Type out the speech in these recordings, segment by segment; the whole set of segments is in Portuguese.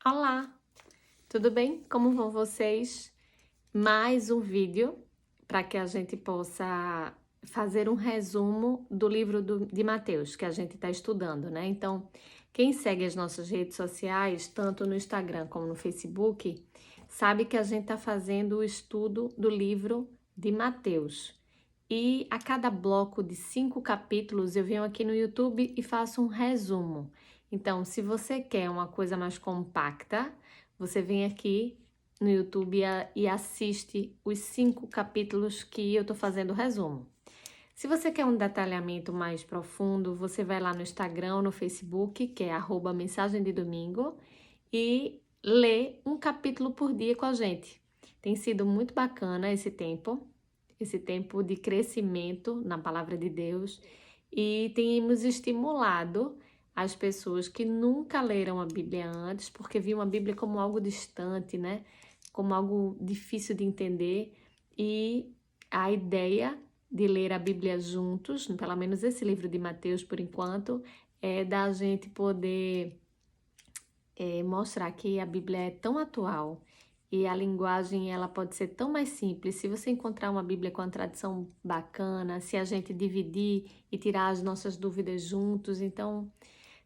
Olá, tudo bem? Como vão vocês? Mais um vídeo para que a gente possa fazer um resumo do livro de Mateus que a gente está estudando, né? Então, quem segue as nossas redes sociais, tanto no Instagram como no Facebook, sabe que a gente está fazendo o estudo do livro de Mateus. E a cada bloco de 5 capítulos eu venho aqui no YouTube e faço um resumo. Então, se você quer uma coisa mais compacta, você vem aqui no YouTube e assiste os 5 capítulos que eu estou fazendo o resumo. Se você quer um detalhamento mais profundo, você vai lá no Instagram ou no Facebook, que é @mensagem de domingo, e lê um capítulo por dia com a gente. Tem sido muito bacana esse tempo de crescimento na palavra de Deus, e temos estimulado as pessoas que nunca leram a Bíblia antes, porque viam a Bíblia como algo distante, né? Como algo difícil de entender, e a ideia de ler a Bíblia juntos, pelo menos esse livro de Mateus por enquanto, é da gente poder mostrar que a Bíblia é tão atual e a linguagem ela pode ser tão mais simples. Se você encontrar uma Bíblia com uma tradução bacana, se a gente dividir e tirar as nossas dúvidas juntos, então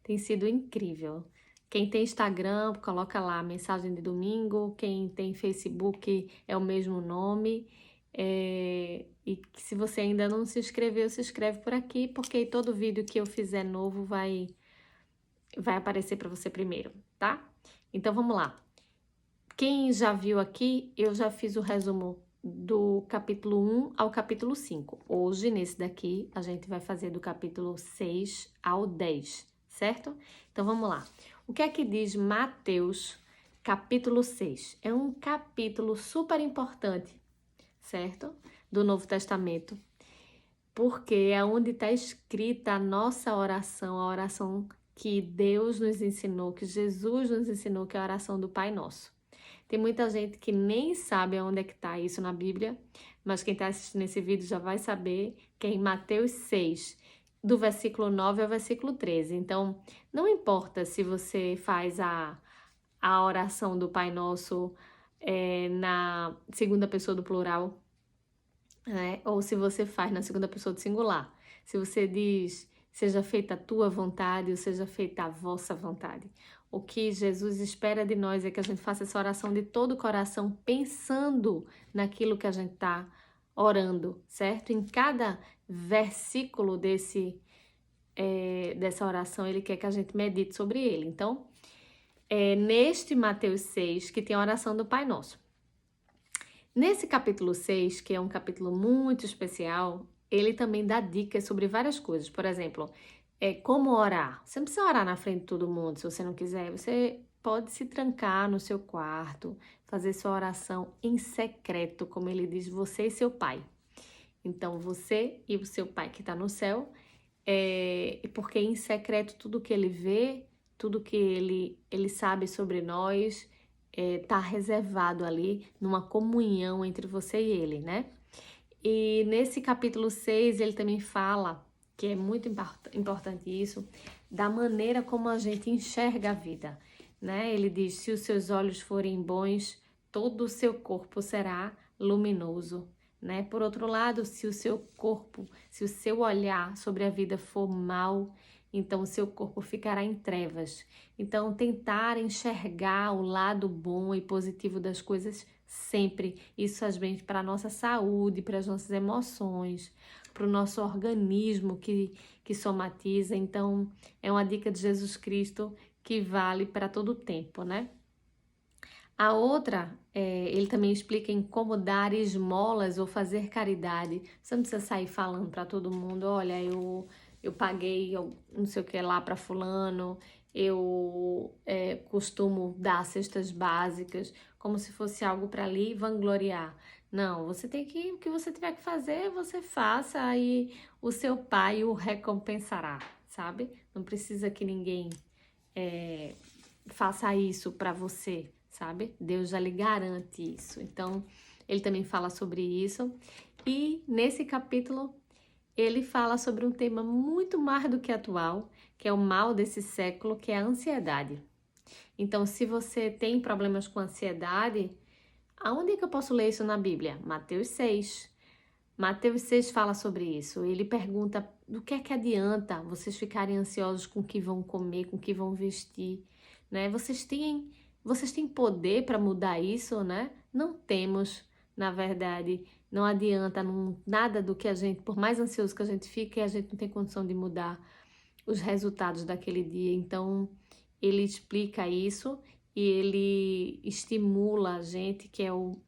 tem sido incrível. Quem tem Instagram, coloca lá Mensagem de Domingo. Quem tem Facebook é o mesmo nome. E se você ainda não se inscreveu, se inscreve por aqui, porque todo vídeo que eu fizer novo vai aparecer para você primeiro, tá? Então vamos lá. Quem já viu aqui, eu já fiz o resumo do capítulo 1 ao capítulo 5. Hoje, nesse daqui, a gente vai fazer do capítulo 6 ao 10, certo? Então vamos lá. O que é que diz Mateus, capítulo 6? É um capítulo super importante, certo? Do Novo Testamento, porque é onde está escrita a nossa oração, a oração que Deus nos ensinou, que Jesus nos ensinou, que é a oração do Pai Nosso. Tem muita gente que nem sabe onde é que está isso na Bíblia, mas quem está assistindo esse vídeo já vai saber que é em Mateus 6, do versículo 9 ao versículo 13. Então, não importa se você faz a oração do Pai Nosso na segunda pessoa do plural, né? Ou se você faz na segunda pessoa do singular. Se você diz, seja feita a tua vontade ou seja feita a vossa vontade. O que Jesus espera de nós é que a gente faça essa oração de todo o coração, pensando naquilo que a gente está orando, certo? Em cada versículo dessa oração, ele quer que a gente medite sobre ele. Então, neste Mateus 6, que tem a oração do Pai Nosso. Nesse capítulo 6, que é um capítulo muito especial, ele também dá dicas sobre várias coisas. Por exemplo, como orar. Você não precisa orar na frente de todo mundo, se você não quiser. Você pode se trancar no seu quarto, fazer sua oração em secreto, como ele diz, você e seu pai. Então, você e o seu pai que está no céu, porque em secreto tudo que ele vê, tudo que ele sabe sobre nós, tá reservado ali numa comunhão entre você e ele, né? E nesse capítulo 6 ele também fala, que é muito importante isso, da maneira como a gente enxerga a vida, né? Ele diz, se os seus olhos forem bons, todo o seu corpo será luminoso, né? Por outro lado, se o seu olhar sobre a vida for mau, então o seu corpo ficará em trevas. Então, tentar enxergar o lado bom e positivo das coisas sempre. Isso faz bem para a nossa saúde, para as nossas emoções, para o nosso organismo que somatiza. Então, é uma dica de Jesus Cristo que vale para todo o tempo, né? A outra, ele também explica em como dar esmolas ou fazer caridade. Você não precisa sair falando para todo mundo, olha, eu paguei não sei o que lá para fulano, eu costumo dar cestas básicas, como se fosse algo para ali vangloriar. Não, você tem que, o que você tiver que fazer, você faça e o seu pai o recompensará, sabe? Não precisa que ninguém faça isso para você, sabe? Deus já lhe garante isso. Então, ele também fala sobre isso. E nesse capítulo, ele fala sobre um tema muito mais do que atual, que é o mal desse século, que é a ansiedade. Então, se você tem problemas com ansiedade, aonde é que eu posso ler isso na Bíblia? Mateus 6. Mateus 6 fala sobre isso. Ele pergunta do que é que adianta vocês ficarem ansiosos com o que vão comer, com o que vão vestir, né? Vocês têm poder para mudar isso, né? Não temos, na verdade. Não adianta nada do que a gente, por mais ansioso que a gente fique, a gente não tem condição de mudar os resultados daquele dia. Então, ele explica isso e ele estimula a gente, que é o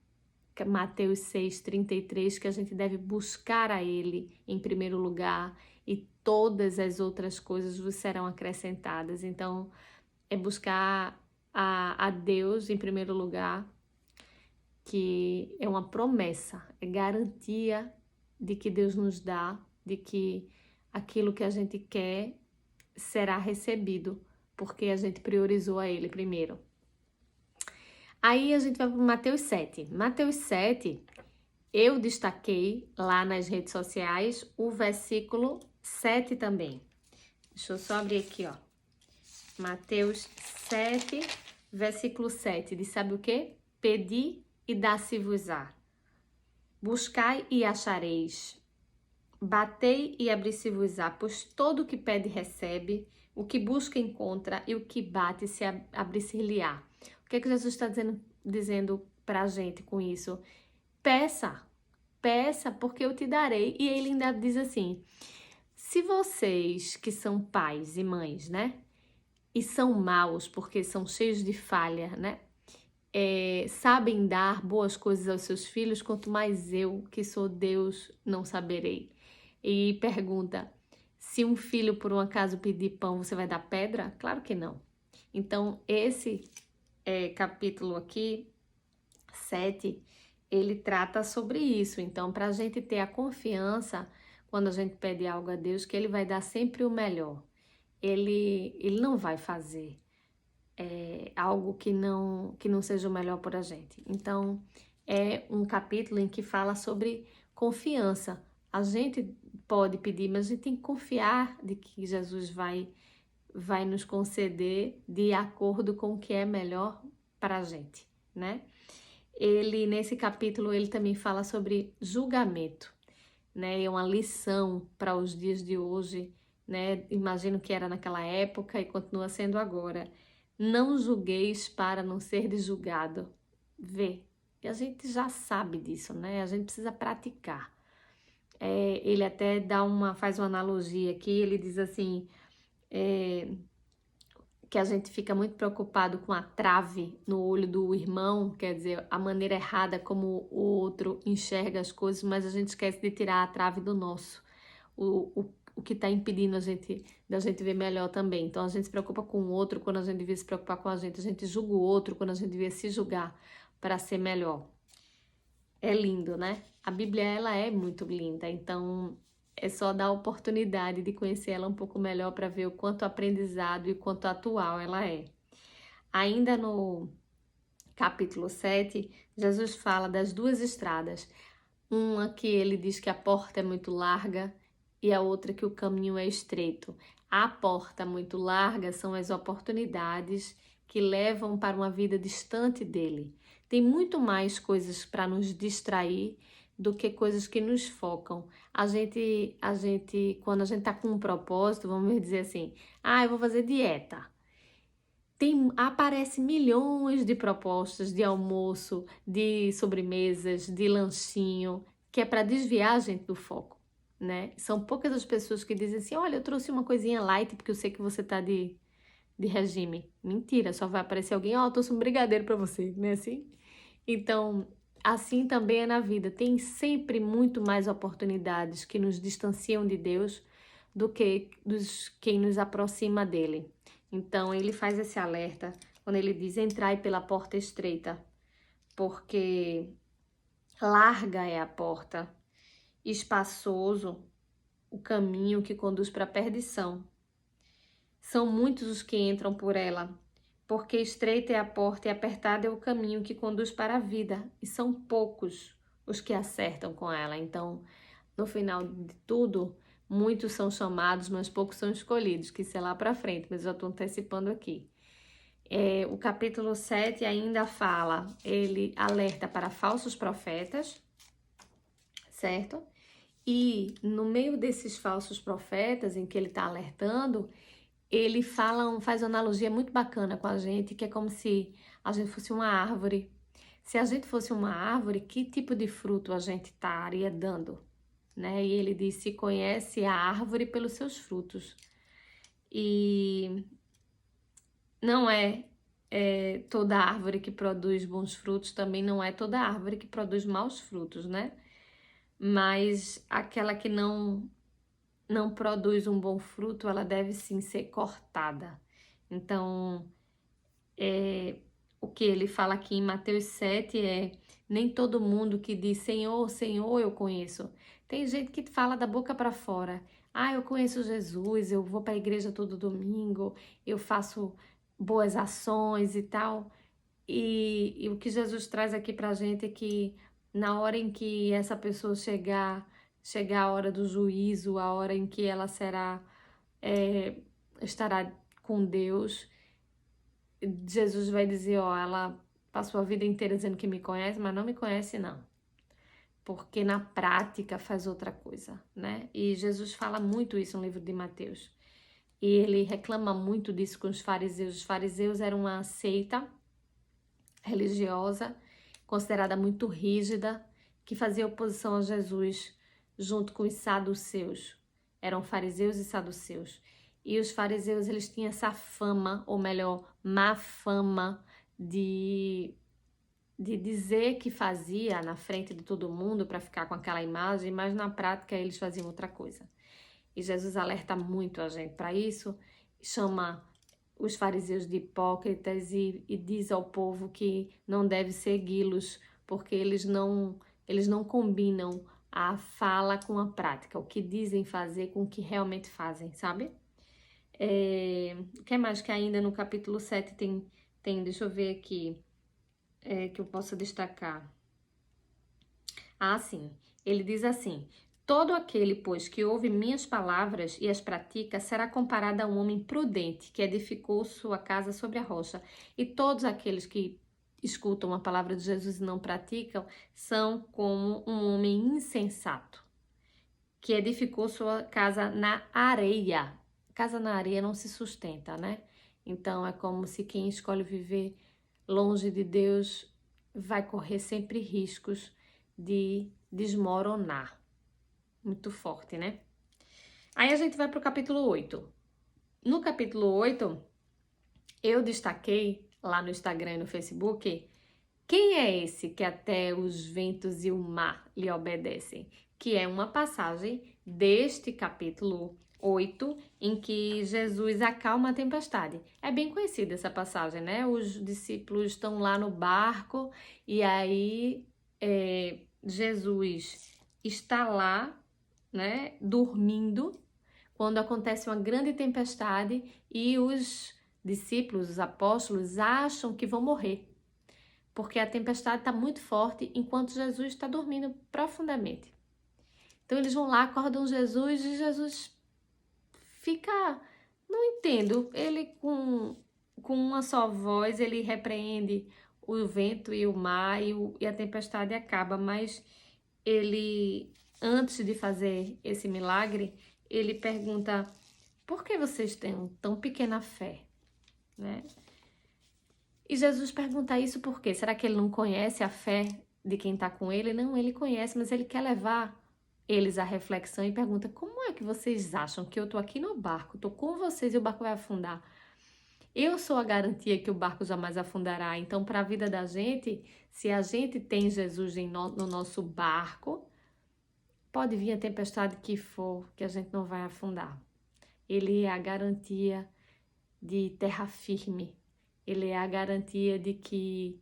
Mateus 6:33, que a gente deve buscar a ele em primeiro lugar e todas as outras coisas vos serão acrescentadas. Então, é buscar a Deus em primeiro lugar, que é uma promessa, é garantia de que Deus nos dá, de que aquilo que a gente quer será recebido, porque a gente priorizou a Ele primeiro. Aí a gente vai para Mateus 7. Mateus 7, eu destaquei lá nas redes sociais o versículo 7 também. Deixa eu só abrir aqui, ó. Mateus 7, versículo 7, diz, sabe o quê? Pedi e dá-se-vos-á. Buscai e achareis. Batei e abri-se-vos-á, pois todo o que pede recebe, o que busca encontra, e o que bate se abrir-se-lhe-á. O que é que Jesus está dizendo para a gente com isso? Peça, peça, porque eu te darei. E ele ainda diz assim, se vocês que são pais e mães, né? E são maus, porque são cheios de falha, né? Sabem dar boas coisas aos seus filhos, quanto mais eu, que sou Deus, não saberei. E pergunta, se um filho por um acaso pedir pão, você vai dar pedra? Claro que não. Então, esse capítulo aqui, 7, ele trata sobre isso. Então, para a gente ter a confiança, quando a gente pede algo a Deus, que Ele vai dar sempre o melhor. Ele não vai fazer algo que não seja o melhor para a gente. Então, é um capítulo em que fala sobre confiança. A gente pode pedir, mas a gente tem que confiar de que Jesus vai nos conceder de acordo com o que é melhor para a gente, né? Nesse capítulo, ele também fala sobre julgamento, né? É uma lição para os dias de hoje, né? Imagino que era naquela época e continua sendo agora. Não julgueis para não ser julgado. Vê, e a gente já sabe disso, né? A gente precisa praticar. Ele até faz uma analogia aqui, ele diz assim, que a gente fica muito preocupado com a trave no olho do irmão, quer dizer, a maneira errada como o outro enxerga as coisas, mas a gente esquece de tirar a trave do nosso, o que está impedindo da gente ver melhor também. Então a gente se preocupa com o outro quando a gente devia se preocupar com a gente julga o outro quando a gente devia se julgar para ser melhor. É lindo, né? A Bíblia, ela é muito linda, então é só dar a oportunidade de conhecer ela um pouco melhor para ver o quanto aprendizado e quanto atual ela é. Ainda no capítulo 7, Jesus fala das duas estradas. Uma que ele diz que a porta é muito larga e a outra que o caminho é estreito. A porta muito larga são as oportunidades que levam para uma vida distante dele. Tem muito mais coisas para nos distrair do que coisas que nos focam. A gente, quando a gente está com um propósito, vamos dizer assim, eu vou fazer dieta. Aparece milhões de propostas de almoço, de sobremesas, de lanchinho, que é para desviar a gente do foco, né? São poucas as pessoas que dizem assim, olha, eu trouxe uma coisinha light porque eu sei que você tá de regime. Mentira, só vai aparecer alguém, eu trouxe um brigadeiro para você, não é assim? Então, assim também é na vida. Tem sempre muito mais oportunidades que nos distanciam de Deus do que quem nos aproxima dele. Então, ele faz esse alerta quando ele diz, entrai pela porta estreita, porque larga é a porta, espaçoso o caminho que conduz para a perdição. São muitos os que entram por ela, porque estreita é a porta e apertado é o caminho que conduz para a vida, e são poucos os que acertam com ela. Então, no final de tudo, muitos são chamados, mas poucos são escolhidos, que isso é lá para frente, mas eu estou antecipando aqui. O capítulo 7 ainda fala, ele alerta para falsos profetas, certo? E no meio desses falsos profetas, em que ele está alertando, ele faz uma analogia muito bacana com a gente, que é como se a gente fosse uma árvore. Se a gente fosse uma árvore, que tipo de fruto a gente estaria dando? Né? E ele diz, se conhece a árvore pelos seus frutos. E não toda árvore que produz bons frutos, também não é toda árvore que produz maus frutos, né? Mas aquela que não produz um bom fruto, ela deve sim ser cortada. Então, o que ele fala aqui em Mateus 7 nem todo mundo que diz Senhor, Senhor, eu conheço. Tem gente que fala da boca para fora. Eu conheço Jesus, eu vou para a igreja todo domingo, eu faço boas ações e tal. E o que Jesus traz aqui para a gente é que na hora em que essa pessoa chegar a hora do juízo, a hora em que ela estará com Deus, Jesus vai dizer, ela passou a vida inteira dizendo que me conhece, mas não me conhece não. Porque na prática faz outra coisa, né? E Jesus fala muito isso no livro de Mateus. E ele reclama muito disso com os fariseus. Os fariseus eram uma seita religiosa, considerada muito rígida, que fazia oposição a Jesus junto com os saduceus. Eram fariseus e saduceus. E os fariseus, eles tinham essa fama, ou melhor, má fama de dizer que fazia na frente de todo mundo para ficar com aquela imagem, mas na prática eles faziam outra coisa. E Jesus alerta muito a gente para isso, chama os fariseus de hipócritas e diz ao povo que não deve segui-los, porque eles não combinam a fala com a prática, o que dizem fazer com o que realmente fazem, sabe? O que mais que ainda no capítulo 7 tem deixa eu ver aqui, que eu possa destacar. Sim, ele diz assim, todo aquele, pois, que ouve minhas palavras e as pratica, será comparado a um homem prudente, que edificou sua casa sobre a rocha. E todos aqueles que escutam a palavra de Jesus e não praticam, são como um homem insensato, que edificou sua casa na areia. Casa na areia não se sustenta, né? Então, é como se quem escolhe viver longe de Deus vai correr sempre riscos de desmoronar. Muito forte, né? Aí a gente vai para o capítulo 8. No capítulo 8, eu destaquei lá no Instagram e no Facebook, quem é esse que até os ventos e o mar lhe obedecem? Que é uma passagem deste capítulo 8, em que Jesus acalma a tempestade. É bem conhecida essa passagem, né? Os discípulos estão lá no barco e aí Jesus está lá, né, dormindo, quando acontece uma grande tempestade e os discípulos, os apóstolos, acham que vão morrer, porque a tempestade está muito forte enquanto Jesus está dormindo profundamente. Então eles vão lá, acordam Jesus e Jesus fica, não entendo, ele com uma só voz, ele repreende o vento e o mar e a tempestade acaba, mas ele, antes de fazer esse milagre, ele pergunta, por que vocês têm tão pequena fé, né? E Jesus pergunta isso por quê? Será que ele não conhece a fé de quem está com ele? Não, ele conhece, mas ele quer levar eles à reflexão e pergunta, como é que vocês acham que eu tô aqui no barco, tô com vocês e o barco vai afundar? Eu sou a garantia que o barco jamais afundará. Então, para a vida da gente, se a gente tem Jesus no nosso barco, pode vir a tempestade que for, que a gente não vai afundar. Ele é a garantia de terra firme. Ele é a garantia de que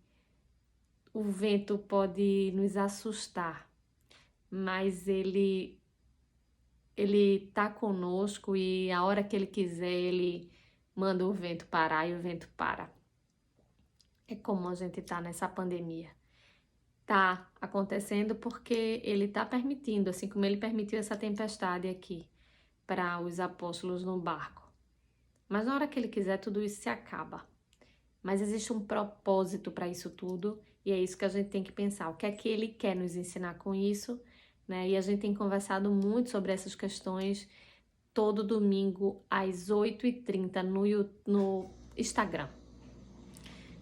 o vento pode nos assustar, mas ele tá conosco e a hora que ele quiser, ele manda o vento parar e o vento para. É como a gente tá nessa pandemia. Tá acontecendo porque ele tá permitindo, assim como ele permitiu essa tempestade aqui para os apóstolos no barco. Mas na hora que ele quiser, tudo isso se acaba. mas existe um propósito para isso tudo, e é isso que a gente tem que pensar. O que é que ele quer nos ensinar com isso, né? E a gente tem conversado muito sobre essas questões todo domingo às 8h30 no Instagram.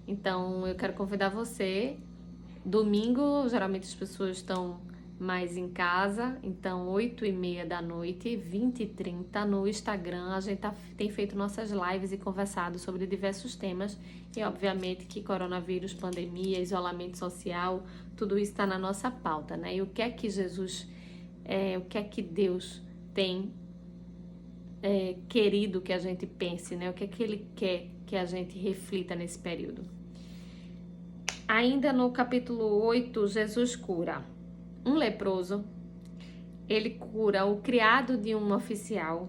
Então, eu quero convidar você. Domingo, geralmente as pessoas estão mais em casa, então 8h30 da noite, 20h30 no Instagram, a gente tem feito nossas lives e conversado sobre diversos temas, e obviamente que coronavírus, pandemia, isolamento social, tudo isso está na nossa pauta, né? E o que é que Jesus, o que é que Deus tem querido que a gente pense, né? O que é que Ele quer que a gente reflita nesse período. Ainda no capítulo 8, Jesus cura um leproso, ele cura o criado de um oficial,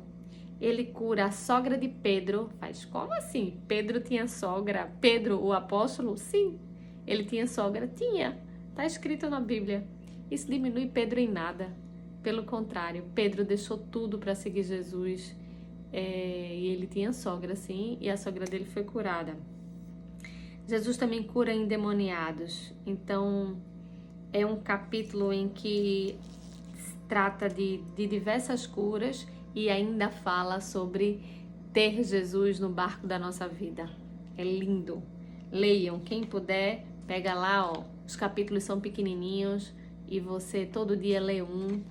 ele cura a sogra de Pedro. Mas como assim? Pedro tinha sogra? Pedro, o apóstolo? Sim, ele tinha sogra? Tinha, está escrito na Bíblia. Isso diminui Pedro em nada, pelo contrário, Pedro deixou tudo para seguir Jesus, e ele tinha sogra, sim, e a sogra dele foi curada. Jesus também cura endemoniados, então é um capítulo em que trata de diversas curas e ainda fala sobre ter Jesus no barco da nossa vida. É lindo. Leiam, quem puder, pega lá, ó. Os capítulos são pequenininhos e você todo dia lê um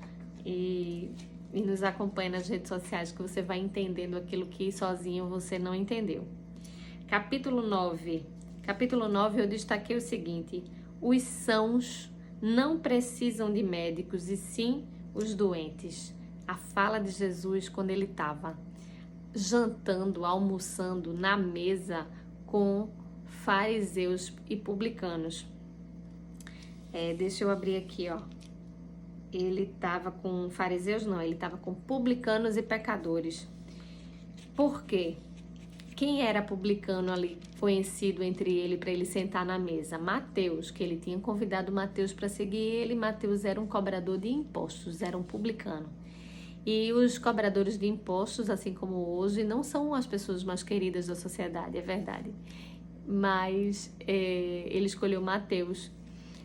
e nos acompanha nas redes sociais, que você vai entendendo aquilo que sozinho você não entendeu. Capítulo 9. Capítulo 9 eu destaquei o seguinte: os sãos não precisam de médicos, e sim os doentes. A fala de Jesus quando ele estava jantando, almoçando na mesa com fariseus e publicanos. Deixa eu abrir aqui, ó. Ele estava com fariseus, não, ele estava com publicanos e pecadores. Por quê? Quem era publicano ali, conhecido entre ele, para ele sentar na mesa? Mateus, que ele tinha convidado Mateus para seguir ele. Mateus era um cobrador de impostos, era um publicano. E os cobradores de impostos, assim como hoje, não são as pessoas mais queridas da sociedade, é verdade. Mas ele escolheu Mateus.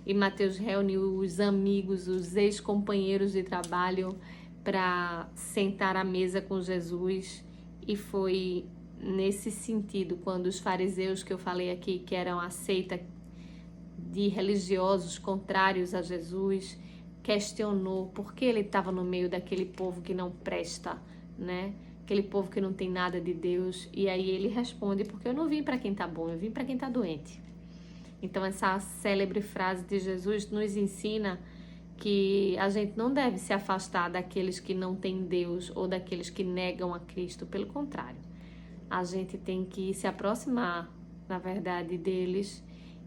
E Mateus reuniu os amigos, os ex-companheiros de trabalho para sentar à mesa com Jesus. E foi nesse sentido, quando os fariseus que eu falei aqui, que eram a seita de religiosos contrários a Jesus, questionou por que ele estava no meio daquele povo que não presta, né? Aquele povo que não tem nada de Deus. E aí ele responde: porque eu não vim para quem está bom, eu vim para quem está doente. Então essa célebre frase de Jesus nos ensina que a gente não deve se afastar daqueles que não têm Deus ou daqueles que negam a Cristo. Pelo contrário, a gente tem que se aproximar, na verdade, deles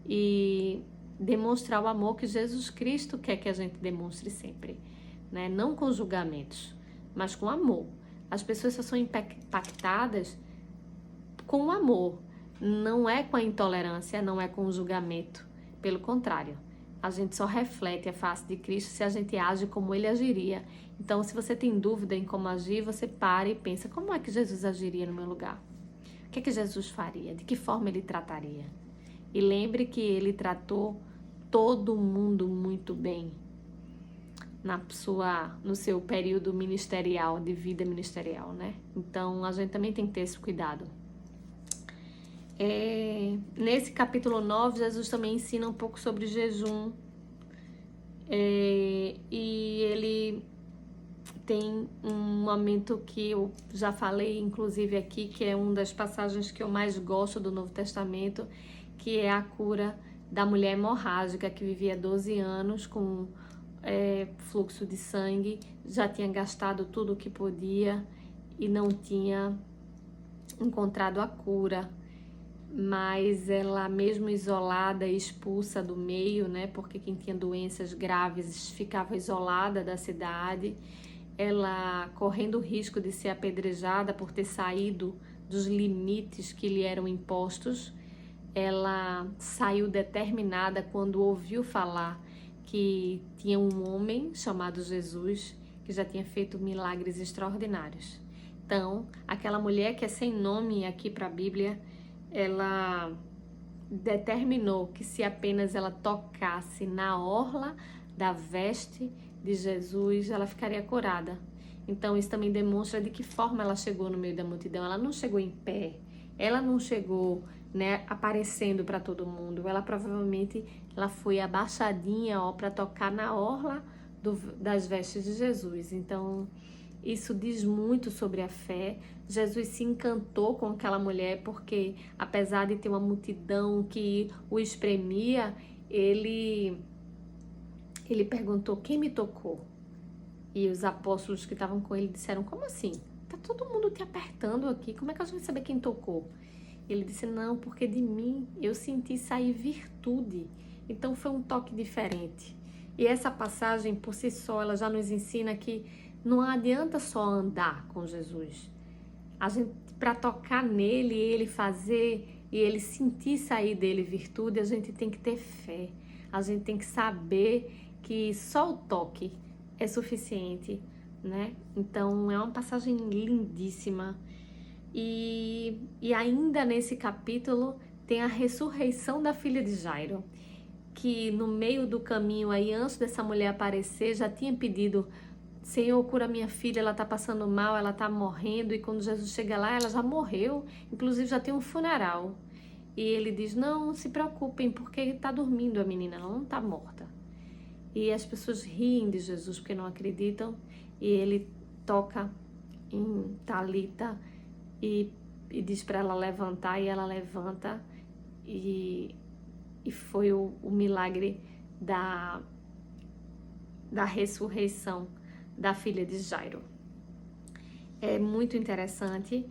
e demonstrar o amor que Jesus Cristo quer que a gente demonstre sempre, né? Não com julgamentos, mas com amor. As pessoas só são impactadas com o amor, não é com a intolerância, não é com o julgamento. Pelo contrário, a gente só reflete a face de Cristo se a gente age como ele agiria. Então, se você tem dúvida em como agir, você para e pensa: como é que Jesus agiria no meu lugar? O que é que Jesus faria? De que forma ele trataria? E lembre que ele tratou todo mundo muito bem no seu período ministerial, de vida ministerial, né? Então, a gente também tem que ter esse cuidado. Nesse capítulo 9, Jesus também ensina um pouco sobre jejum. E ele tem um momento que eu já falei, inclusive aqui, que é uma das passagens que eu mais gosto do Novo Testamento, que é a cura da mulher hemorrágica que vivia 12 anos com fluxo de sangue, já tinha gastado tudo o que podia e não tinha encontrado a cura. Mas ela, mesmo isolada e expulsa do meio, né, porque quem tinha doenças graves ficava isolada da cidade, ela correndo o risco de ser apedrejada por ter saído dos limites que lhe eram impostos, ela saiu determinada quando ouviu falar que tinha um homem chamado Jesus que já tinha feito milagres extraordinários. Então, aquela mulher que é sem nome aqui para a Bíblia, ela determinou que se apenas ela tocasse na orla da veste de Jesus, ela ficaria curada. Então isso também demonstra de que forma ela chegou no meio da multidão. Ela não chegou em pé, ela não chegou, né, aparecendo para todo mundo. Ela provavelmente foi abaixadinha, ó, para tocar na orla das vestes de Jesus. Então isso diz muito sobre a fé. Jesus se encantou com aquela mulher porque, apesar de ter uma multidão que o espremia, ele perguntou: quem me tocou? E os apóstolos que estavam com ele disseram: como assim? Tá todo mundo te apertando aqui, como é que a gente vai saber quem tocou? Ele disse: não, porque de mim eu senti sair virtude. Então foi um toque diferente. E essa passagem por si só, ela já nos ensina que não adianta só andar com Jesus. A gente, para tocar nele, ele fazer e ele sentir sair dele virtude, a gente tem que ter fé. A gente tem que saber que só o toque é suficiente, né? Então é uma passagem lindíssima. E ainda nesse capítulo tem a ressurreição da filha de Jairo, que no meio do caminho aí, antes dessa mulher aparecer, já tinha pedido: Senhor, cura minha filha, ela tá passando mal, ela tá morrendo. E quando Jesus chega lá, ela já morreu, inclusive já tem um funeral. E ele diz: não se preocupem, porque tá dormindo a menina, ela não tá morta. E as pessoas riem de Jesus porque não acreditam. E ele toca em Talita e diz para ela levantar, e ela levanta. E foi o milagre da ressurreição da filha de Jairo. É muito interessante,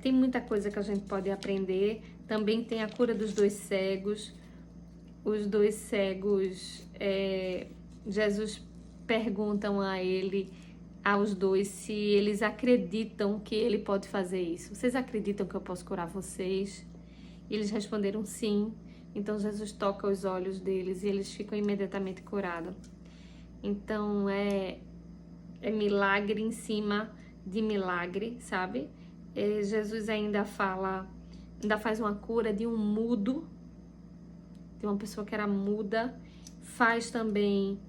tem muita coisa que a gente pode aprender. Também tem a cura dos 2 cegos. Os 2 cegos, Jesus perguntam aos 2 se eles acreditam que ele pode fazer isso. Vocês acreditam que eu posso curar vocês? E eles responderam sim. Então Jesus toca os olhos deles e eles ficam imediatamente curados. Então é milagre em cima de milagre, sabe? Jesus ainda faz uma cura de um mudo, de uma pessoa que era muda. Faz também,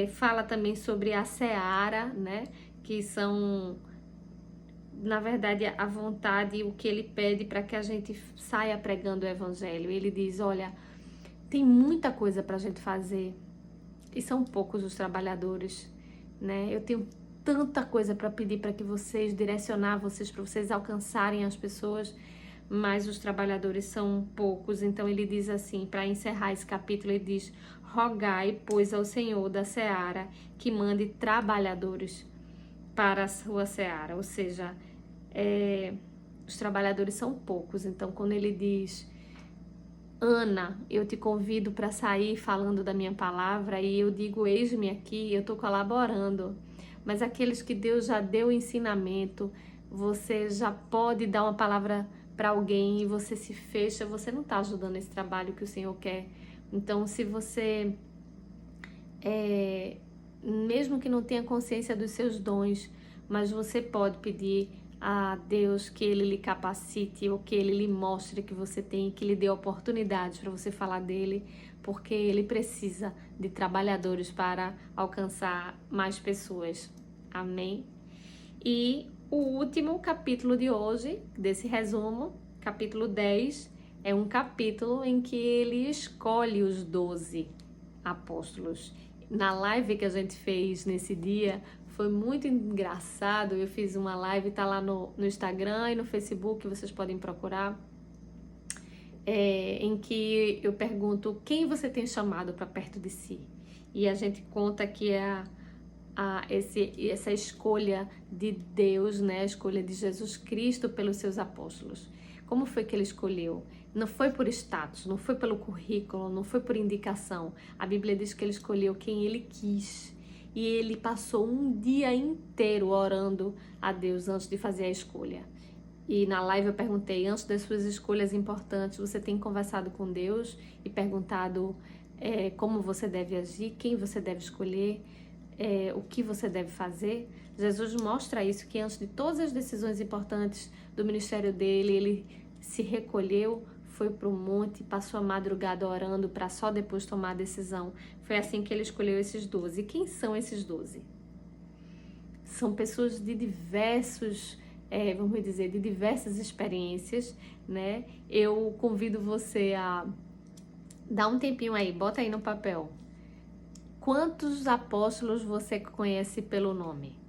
fala também sobre a seara, né? Que são, na verdade, a vontade e o que ele pede para que a gente saia pregando o evangelho. Ele diz: olha, tem muita coisa para a gente fazer e são poucos os trabalhadores, né? Eu tenho tanta coisa para pedir para que vocês, direcionar vocês, para vocês alcançarem as pessoas, mas os trabalhadores são poucos. Então ele diz assim, para encerrar esse capítulo, ele diz: rogai, pois, ao Senhor da seara que mande trabalhadores para a sua seara. Ou seja, os trabalhadores são poucos. Então quando ele diz: Ana, eu te convido para sair falando da minha palavra, e eu digo: eis-me aqui, eu estou colaborando. Mas aqueles que Deus já deu ensinamento, você já pode dar uma palavra para alguém e você se fecha, você não está ajudando esse trabalho que o Senhor quer. Então, se você, mesmo que não tenha consciência dos seus dons, mas você pode pedir a Deus que Ele lhe capacite, ou que Ele lhe mostre que você tem, que lhe dê oportunidades para você falar dele, porque Ele precisa de trabalhadores para alcançar mais pessoas. Amém? E o último capítulo de hoje, desse resumo, capítulo 10, é um capítulo em que ele escolhe os 12 apóstolos. Na live que a gente fez nesse dia, foi muito engraçado. Eu fiz uma live, tá lá no Instagram e no Facebook, vocês podem procurar, em que eu pergunto: quem você tem chamado para perto de si? E a gente conta que essa escolha de Deus, né? A escolha de Jesus Cristo pelos seus apóstolos. Como foi que ele escolheu? Não foi por status, não foi pelo currículo, não foi por indicação. A Bíblia diz que ele escolheu quem ele quis. E ele passou um dia inteiro orando a Deus antes de fazer a escolha. E na live eu perguntei: antes das suas escolhas importantes, você tem conversado com Deus e perguntado como você deve agir, quem você deve escolher, o que você deve fazer? Jesus mostra isso, que antes de todas as decisões importantes do ministério dele, ele se recolheu, foi para o monte, passou a madrugada orando para só depois tomar a decisão. Foi assim que ele escolheu esses 12. E quem são esses 12? São pessoas de diversos, vamos dizer, de diversas experiências, né? Eu convido você a dar um tempinho aí, bota aí no papel. Quantos apóstolos você conhece pelo nome?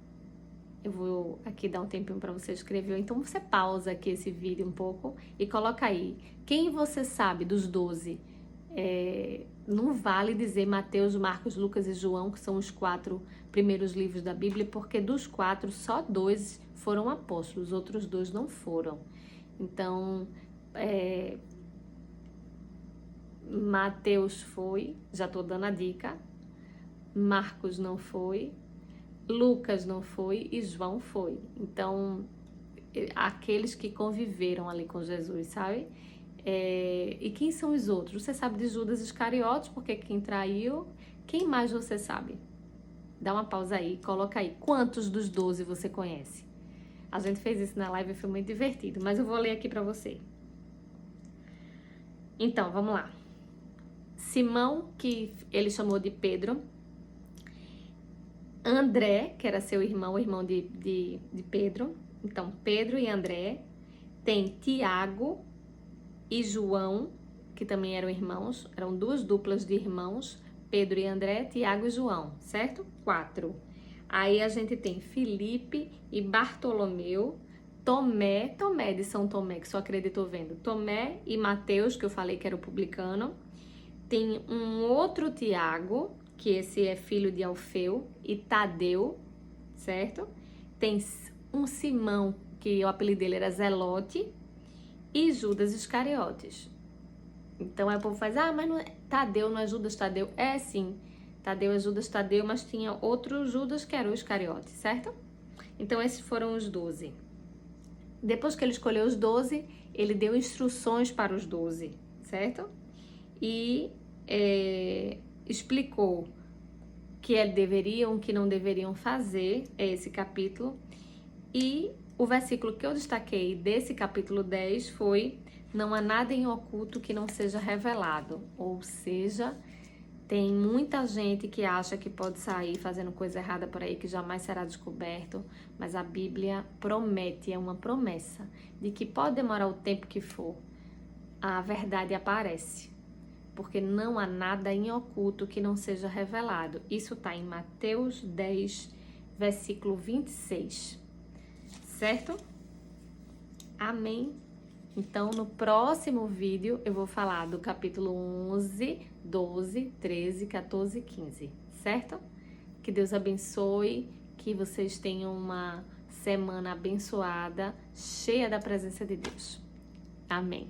Eu vou aqui dar um tempinho para você escrever, então você pausa aqui esse vídeo um pouco e coloca aí. Quem você sabe dos 12? Não vale dizer Mateus, Marcos, Lucas e João, que são os 4 primeiros livros da Bíblia, porque dos 4, só 2 foram apóstolos, os outros 2 não foram. Então, Mateus foi, já estou dando a dica, Marcos não foi, Lucas não foi e João foi. Então, aqueles que conviveram ali com Jesus, sabe? E quem são os outros? Você sabe de Judas Iscariotes, porque quem traiu. Quem mais você sabe? Dá uma pausa aí, coloca aí. Quantos dos 12 você conhece? A gente fez isso na live e foi muito divertido, mas eu vou ler aqui pra você. Então, vamos lá. Simão, que ele chamou de Pedro. André, que era seu irmão, o irmão de Pedro. Então, Pedro e André. Tem Tiago e João, que também eram irmãos. Eram 2 duplas de irmãos. Pedro e André, Tiago e João, certo? 4. Aí a gente tem Filipe e Bartolomeu. Tomé de São Tomé, que só acreditou vendo. Tomé e Mateus, que eu falei que era o publicano. Tem um outro Tiago, que esse é filho de Alfeu, e Tadeu, certo? Tem um Simão, que o apelido dele era Zelote, e Judas Iscariotes. Então aí o povo faz, mas não é Tadeu, não é Judas Tadeu? É sim, Tadeu é Judas Tadeu, mas tinha outro Judas que era o Iscariote, certo? Então esses foram os 12. Depois que ele escolheu os 12, ele deu instruções para os 12, certo? E explicou que eles deveriam, que não deveriam fazer, esse capítulo. E o versículo que eu destaquei desse capítulo 10 foi: não há nada em oculto que não seja revelado. Ou seja, tem muita gente que acha que pode sair fazendo coisa errada por aí, que jamais será descoberto, mas a Bíblia promete, é uma promessa, de que pode demorar o tempo que for, a verdade aparece. Porque não há nada em oculto que não seja revelado. Isso está em Mateus 10, versículo 26. Certo? Amém? Então, no próximo vídeo, eu vou falar do capítulo 11, 12, 13, 14 e 15. Certo? Que Deus abençoe, que vocês tenham uma semana abençoada, cheia da presença de Deus. Amém.